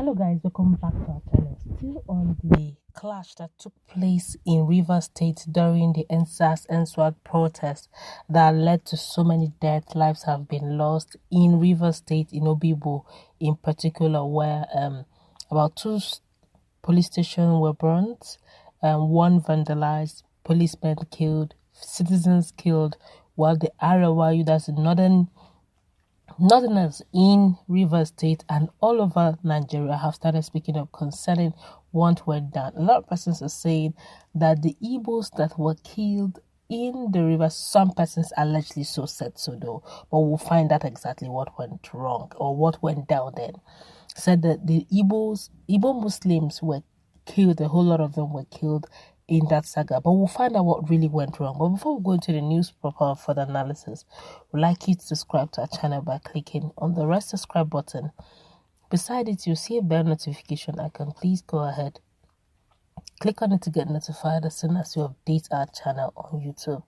Hello guys, welcome back to our channel. Still on the clash that took place in Rivers State during the NSAS-NSWAG protest that led to so many deaths. Lives have been lost in Rivers State, in Obibo in particular, where about two police stations were burnt, one vandalized, policemen killed, citizens killed, while the Arewa, that's the Northerners in Rivers State and all over Nigeria have started speaking up concerning what went down. A lot of persons are saying that the Igbos that were killed in the river, some persons allegedly so said so though, but we'll find out exactly what went wrong or what went down then. Said that the Igbo Muslims were killed, a whole lot of them were killed in that saga, but we'll find out what really went wrong. But before we go into the news proper for the analysis, we'd like you to subscribe to our channel by clicking on the red subscribe button. Beside it, you'll see a bell notification icon. Please go ahead, click on it to get notified as soon as we update our channel on YouTube.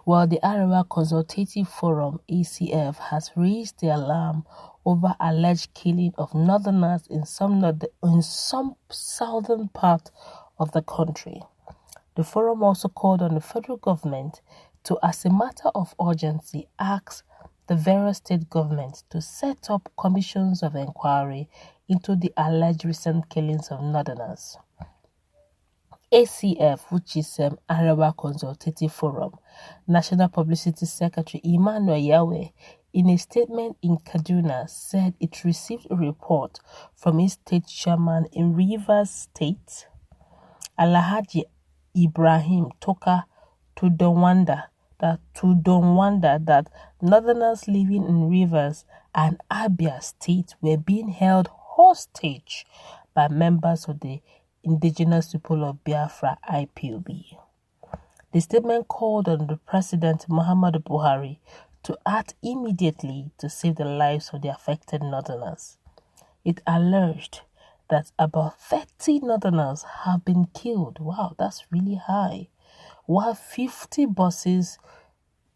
Well, the Arewa Consultative Forum, ACF, has raised the alarm over alleged killing of Northerners in some southern part of the country. The forum also called on the federal government to, as a matter of urgency, ask the various state governments to set up commissions of inquiry into the alleged recent killings of Northerners. ACF, which is Arewa Consultative Forum, National Publicity Secretary Emmanuel Yahweh, in a statement in Kaduna, said it received a report from its state chairman in Rivers State, Alhaji Ibrahim Toka Tudonwanda, that Northerners living in Rivers and Abia State were being held hostage by members of the indigenous people of Biafra, Ipob. The statement called on the President Muhammadu Buhari to act immediately to save the lives of the affected Northerners. It alleged that about 30 Northerners have been killed. Wow, that's really high. While 50 buses,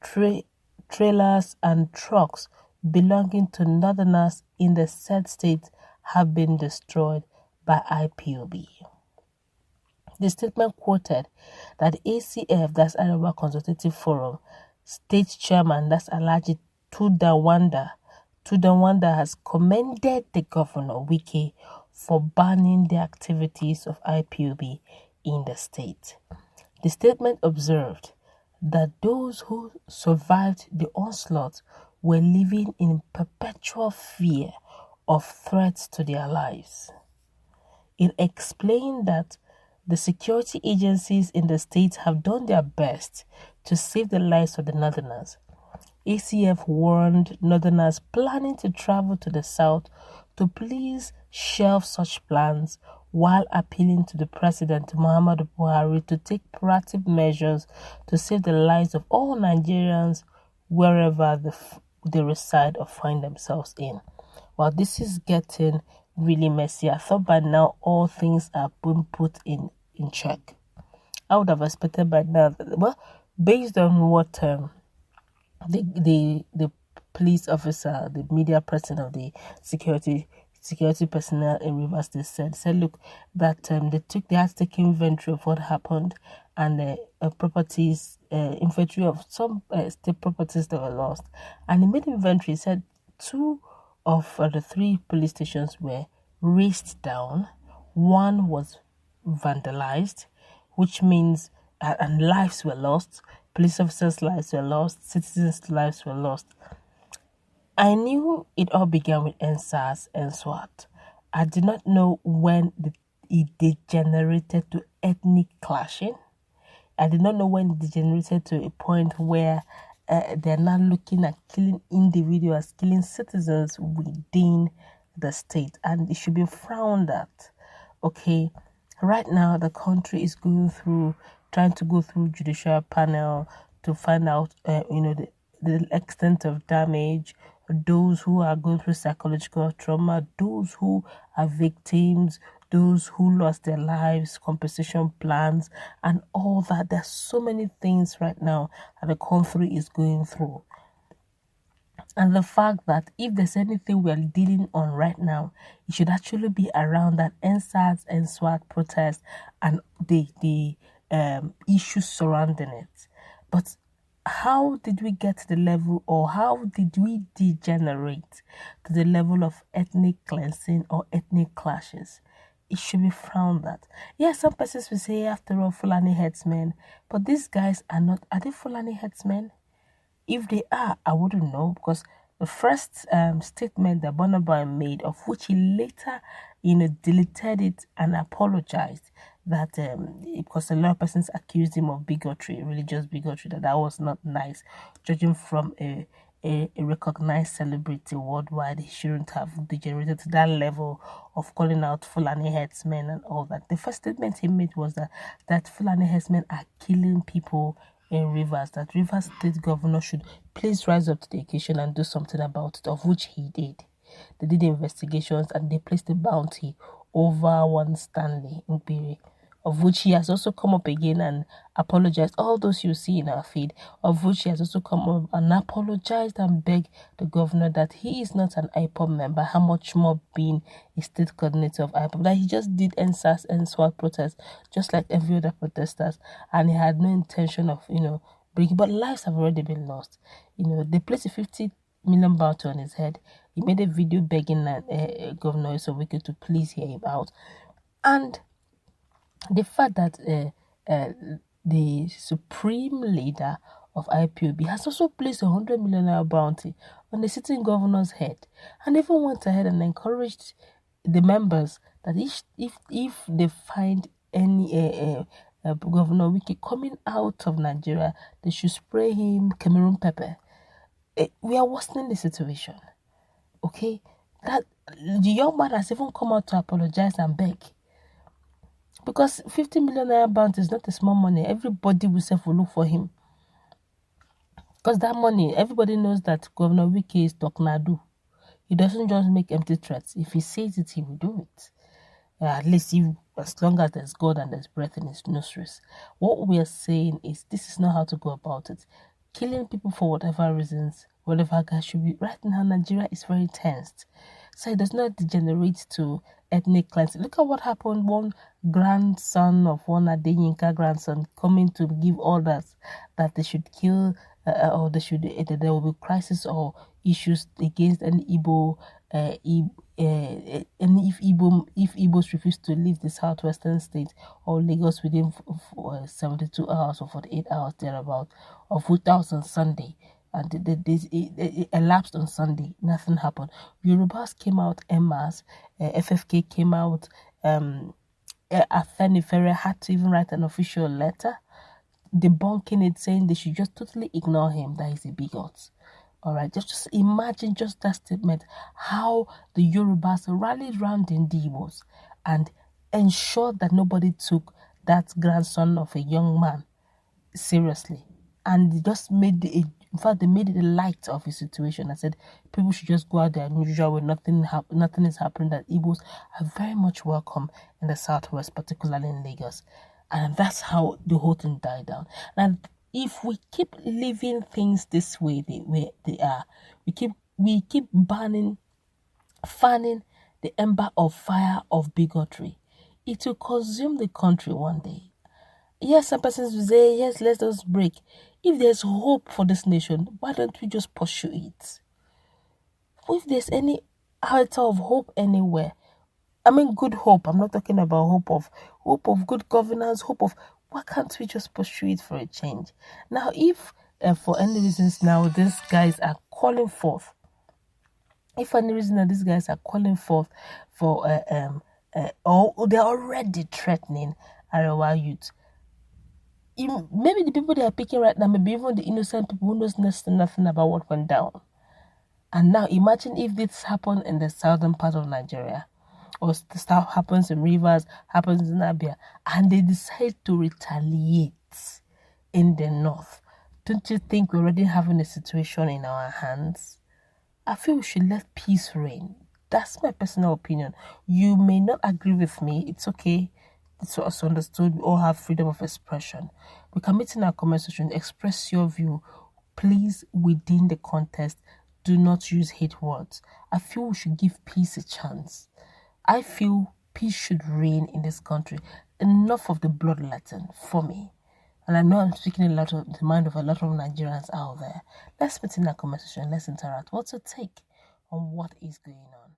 trailers and trucks belonging to Northerners in the said state have been destroyed by Ipob. The statement quoted that ACF, that's Arewa Consultative Forum, state chairman, that's Alhaji Tudonwanda, has commended the governor, Wike, for banning the activities of Ipob in the state. The statement observed that those who survived the onslaught were living in perpetual fear of threats to their lives. It explained that the security agencies in the state have done their best to save the lives of the Northerners. ACF warned Northerners planning to travel to the south to please shelve such plans, while appealing to the President Muhammadu Buhari to take proactive measures to save the lives of all Nigerians wherever they reside or find themselves in. Well, this is getting really messy. I thought by now all things are being put in check. I would have expected by now, based on what the police officer, the media person of the security personnel in Rivers State said, look, that they had to take inventory of what happened and properties, inventory of some state properties that were lost. And in made inventory, said 2 of the 3 police stations were razed down, 1 was vandalized, which means and lives were lost. Police officers' lives were lost. Citizens' lives were lost. I knew it all began with NSAS and SWAT. I did not know when it degenerated to ethnic clashing. I did not know when it degenerated to a point where they're now looking at killing individuals, killing citizens within the state. And it should be frowned at. Okay, right now the country is trying to go through judicial panel to find out, the extent of damage, those who are going through psychological trauma, those who are victims, those who lost their lives, compensation plans, and all that. There's so many things right now that the country is going through. And the fact that if there's anything we're dealing on right now, it should actually be around that NSAS and SWAT protest and the issues surrounding it. But how did we get to the level, or how did we degenerate to the level of ethnic cleansing or ethnic clashes? It should be frowned at. Yes, some persons will say, after all, Fulani headsmen, but these guys are they Fulani headsmen? If they are, I wouldn't know, because the first statement that Bonaboy made, of which he later, deleted it and apologized, that because a lot of persons accused him of bigotry, religious bigotry, that was not nice, judging from a recognized celebrity worldwide. He shouldn't have degenerated to that level of calling out Fulani headsmen and all that. The first statement he made was that Fulani headsmen are killing people in Rivers, that Rivers State Governor should please rise up to the occasion and do something about it, of which he did. They did investigations and they placed a bounty over one Stanley Nkpiri, of which he has also come up again and apologized. All those you see in our feed, of which he has also come up and apologized and begged the governor that he is not an Ipob member, how much more being a state coordinator of Ipob, that he just did NSAS and SWAT protest just like every other protesters, and he had no intention of, bringing, but lives have already been lost. They placed a 50 million bounty on his head. He made a video begging Governor Wike to please hear him out. And the fact that the supreme leader of IPOB has also placed $100 million bounty on the sitting governor's head, and even went ahead and encouraged the members that if they find any Governor Wike coming out of Nigeria, they should spray him Cameroon pepper. We are worsening the situation. Okay, that the young man has even come out to apologize and beg. Because 50 million naira bounty is not a small money. Everybody will look for him. Because that money, everybody knows that Governor Wike is Toknadu. He doesn't just make empty threats. If he says it, he will do it. At least as long as there's God and there's breath in his nostrils. What we are saying is this is not how to go about it. Killing people for whatever reasons, whatever guys should be. Right now, Nigeria is very tensed. So it does not degenerate to ethnic cleansing. Look at what happened. One grandson of one Adeyinka grandson coming to give orders that they should kill or there will be crisis or issues against any Igbo, and if Igbos refuse to leave the southwestern state or Lagos within 72 hours or 48 hours thereabout, of which that was on Sunday. And it elapsed on Sunday. Nothing happened. Yorubas came out en masse. FFK came out. Afenifere had to even write an official letter debunking it, saying they should just totally ignore him, that he's a bigot. All right, just imagine just that statement, how the Yorubas rallied round the Igbos and ensured that nobody took that grandson of a young man seriously. And they just made in fact, they made it a light of the situation. I said people should just go out there and usual way, nothing is happening. That Igbos are very much welcome in the southwest, particularly in Lagos, and that's how the whole thing died down. And if we keep leaving things this way, they are, we keep fanning the ember of fire of bigotry, it will consume the country one day. Yes, some persons will say, yes, let us break. If there's hope for this nation, why don't we just pursue it? If there's any iota of hope anywhere, I mean good hope, I'm not talking about hope of good governance, why can't we just pursue it for a change? Now, if for any reasons now these guys are calling forth, for or they're already threatening Arewa youth, maybe the people they are picking right now, maybe even the innocent people who knows nothing about what went down. And now imagine if this happened in the southern part of Nigeria, or the stuff happens in Rivers, happens in Abia, and they decide to retaliate in the north. Don't you think we're already having a situation in our hands? I feel we should let peace reign. That's my personal opinion. You may not agree with me. It's okay. It's also understood. We all have freedom of expression. We can meet in our comment section, express your view, please, within the context. do not use hate words. I feel we should give peace a chance. I feel peace should reign in this country. Enough of the bloodletting for me. And I know I'm speaking a lot of the mind of a lot of Nigerians out there. Let's meet in that conversation. Let's interact. What's your take on what is going on?